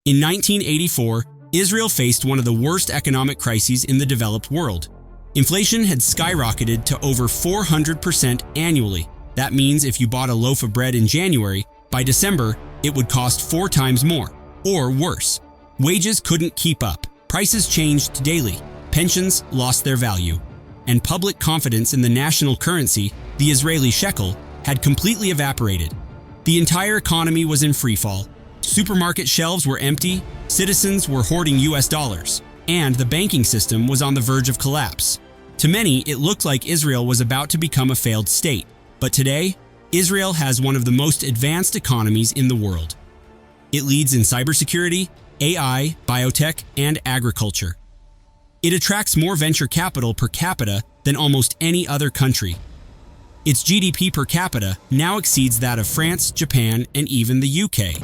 In 1984, Israel faced one of the worst economic crises in the developed world. Inflation had skyrocketed to over 400% annually. That means if you bought a loaf of bread in January, by December, it would cost 4 times more, or worse. Wages couldn't keep up, prices changed daily, pensions lost their value, and public confidence in the national currency, the Israeli shekel, had completely evaporated. The entire economy was in freefall. Supermarket shelves were empty, citizens were hoarding US dollars, and the banking system was on the verge of collapse. To many, it looked like Israel was about to become a failed state. But today, Israel has one of the most advanced economies in the world. It leads in cybersecurity, AI, biotech, and agriculture. It attracts more venture capital per capita than almost any other country. Its GDP per capita now exceeds that of France, Japan, and even the UK.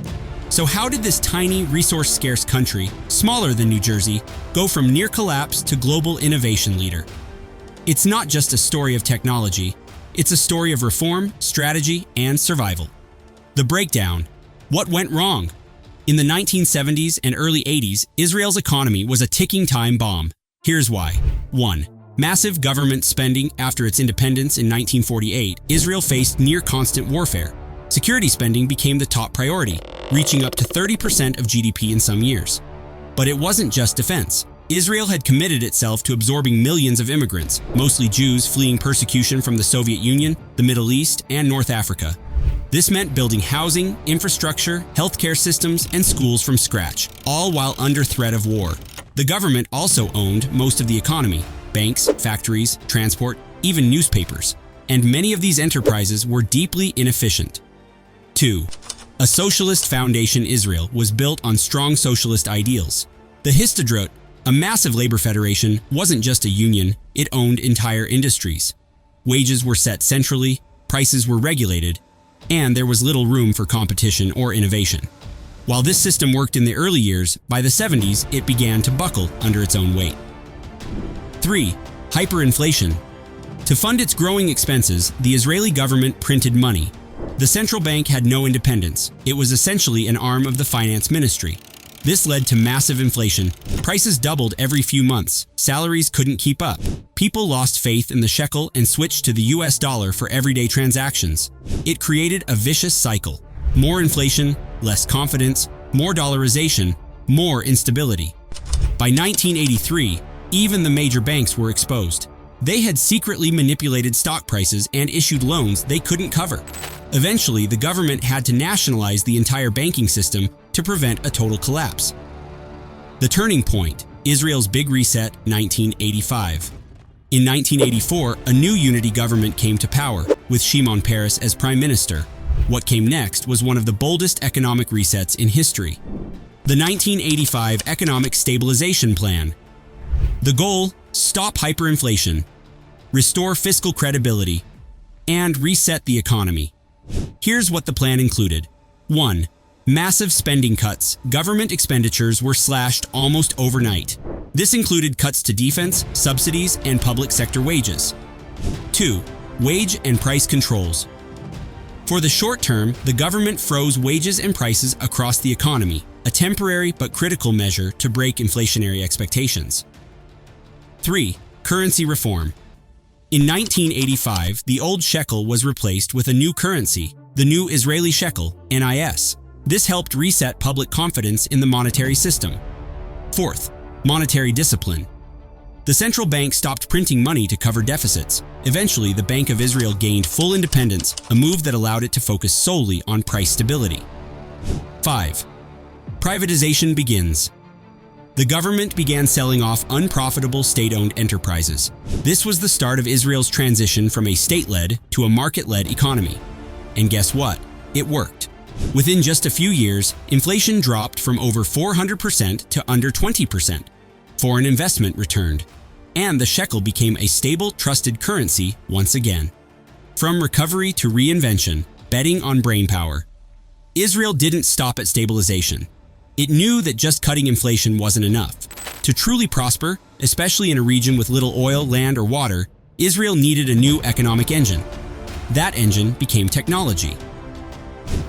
So how did this tiny, resource-scarce country, smaller than New Jersey, go from near collapse to global innovation leader? It's not just a story of technology, it's a story of reform, strategy, and survival. The breakdown. What went wrong? In the 1970s and early 80s, Israel's economy was a ticking time bomb. Here's why. 1. Massive government spending. After its independence in 1948, Israel faced near-constant warfare. Security spending became the top priority, reaching up to 30% of GDP in some years. But it wasn't just defense. Israel had committed itself to absorbing millions of immigrants, mostly Jews fleeing persecution from the Soviet Union, the Middle East, and North Africa. This meant building housing, infrastructure, healthcare systems, and schools from scratch, all while under threat of war. The government also owned most of the economy: banks, factories, transport, even newspapers. And many of these enterprises were deeply inefficient. 2. A socialist foundation. Israel was built on strong socialist ideals. The Histadrut, a massive labor federation, wasn't just a union, it owned entire industries. Wages were set centrally, prices were regulated, and there was little room for competition or innovation. While this system worked in the early years, by the 70s it began to buckle under its own weight. 3. Hyperinflation. To fund its growing expenses, the Israeli government printed money. The central bank had no independence. It was essentially an arm of the finance ministry. This led to massive inflation. Prices doubled every few months. Salaries couldn't keep up. People lost faith in the shekel and switched to the US dollar for everyday transactions. It created a vicious cycle. More inflation, less confidence, more dollarization, more instability. By 1983, even the major banks were exposed. They had secretly manipulated stock prices and issued loans they couldn't cover. Eventually, the government had to nationalize the entire banking system to prevent a total collapse. The turning point, Israel's Big Reset, 1985. In 1984, a new unity government came to power, with Shimon Peres as prime minister. What came next was one of the boldest economic resets in history. The 1985 Economic Stabilization Plan. The goal: stop hyperinflation, restore fiscal credibility, and reset the economy. Here's what the plan included. 1. Massive spending cuts. Government expenditures were slashed almost overnight. This included cuts to defense, subsidies, and public sector wages. 2. Wage and price controls. For the short term, the government froze wages and prices across the economy, a temporary but critical measure to break inflationary expectations. 3. Currency reform. In 1985, the old shekel was replaced with a new currency, the new Israeli shekel, NIS. This helped reset public confidence in the monetary system. 4th, monetary discipline. The central bank stopped printing money to cover deficits. Eventually, the Bank of Israel gained full independence, a move that allowed it to focus solely on price stability. 5. Privatization begins. The government began selling off unprofitable state-owned enterprises. This was the start of Israel's transition from a state-led to a market-led economy. And guess what? It worked. Within just a few years, inflation dropped from over 400% to under 20%. Foreign investment returned, and the shekel became a stable, trusted currency once again. From recovery to reinvention, betting on brainpower. Israel didn't stop at stabilization. It knew that just cutting inflation wasn't enough. To truly prosper, especially in a region with little oil, land, or water, Israel needed a new economic engine. That engine became technology.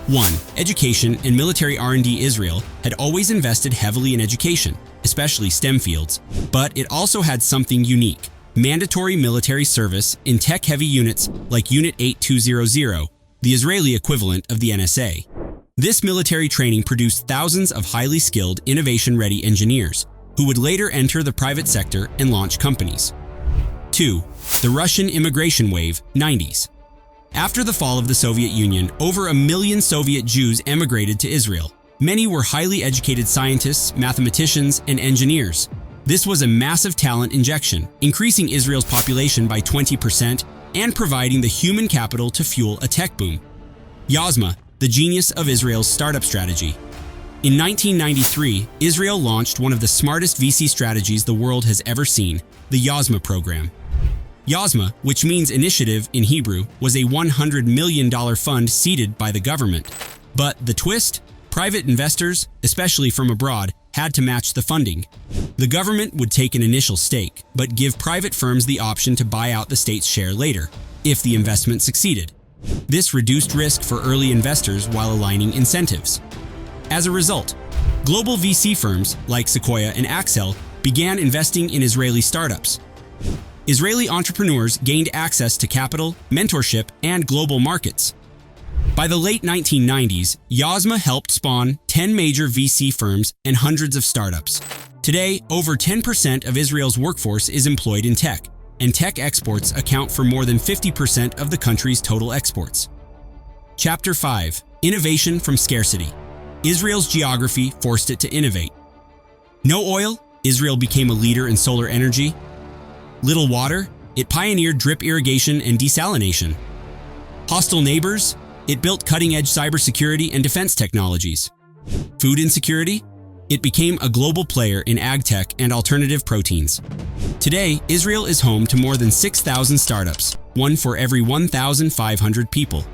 1. Education and military R&D. Israel had always invested heavily in education, especially STEM fields, but it also had something unique: mandatory military service in tech-heavy units like Unit 8200, the Israeli equivalent of the NSA. This military training produced thousands of highly skilled, innovation-ready engineers who would later enter the private sector and launch companies. 2. The Russian immigration wave, 90s. After the fall of the Soviet Union, over 1 million Soviet Jews emigrated to Israel. Many were highly educated scientists, mathematicians, and engineers. This was a massive talent injection, increasing Israel's population by 20% and providing the human capital to fuel a tech boom. Yozma, the genius of Israel's startup strategy. In 1993, Israel launched one of the smartest VC strategies the world has ever seen, the Yozma program. Yozma, which means initiative in Hebrew, was a $100 million fund seeded by the government. But the twist? Private investors, especially from abroad, had to match the funding. The government would take an initial stake, but give private firms the option to buy out the state's share later, if the investment succeeded. This reduced risk for early investors while aligning incentives. As a result, global VC firms like Sequoia and Accel began investing in Israeli startups. Israeli entrepreneurs gained access to capital, mentorship, and global markets. By the late 1990s, Yozma helped spawn 10 major VC firms and hundreds of startups. Today, over 10% of Israel's workforce is employed in tech, and tech exports account for more than 50% of the country's total exports. Chapter 5. Innovation from Scarcity. Israel's geography forced it to innovate. No oil? Israel became a leader in solar energy. Little water? It pioneered drip irrigation and desalination. Hostile neighbors? It built cutting-edge cybersecurity and defense technologies. Food insecurity? It became a global player in ag tech and alternative proteins. Today, Israel is home to more than 6,000 startups, one for every 1,500 people.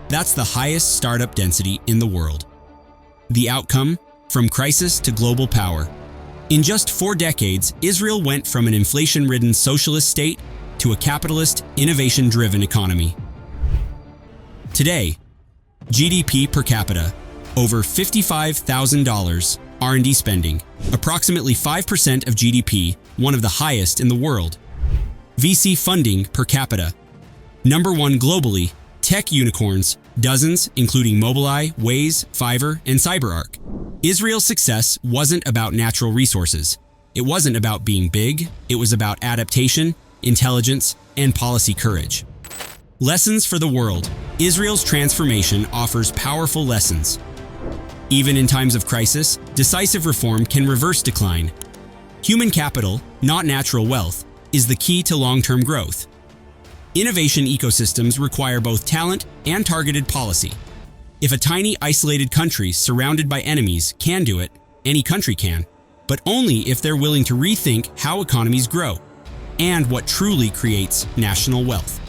That's the highest startup density in the world. The outcome? From crisis to global power. In just 4 decades, Israel went from an inflation-ridden socialist state to a capitalist, innovation-driven economy. Today, GDP per capita, over $55,000, R&D spending, approximately 5% of GDP, one of the highest in the world. VC funding per capita, number 1 globally, tech unicorns, dozens, including Mobileye, Waze, Fiverr, and CyberArk. Israel's success wasn't about natural resources. It wasn't about being big. It was about adaptation, intelligence, and policy courage. Lessons for the world. Israel's transformation offers powerful lessons. Even in times of crisis, decisive reform can reverse decline. Human capital, not natural wealth, is the key to long-term growth. Innovation ecosystems require both talent and targeted policy. If a tiny, isolated country surrounded by enemies can do it, any country can, but only if they're willing to rethink how economies grow and what truly creates national wealth.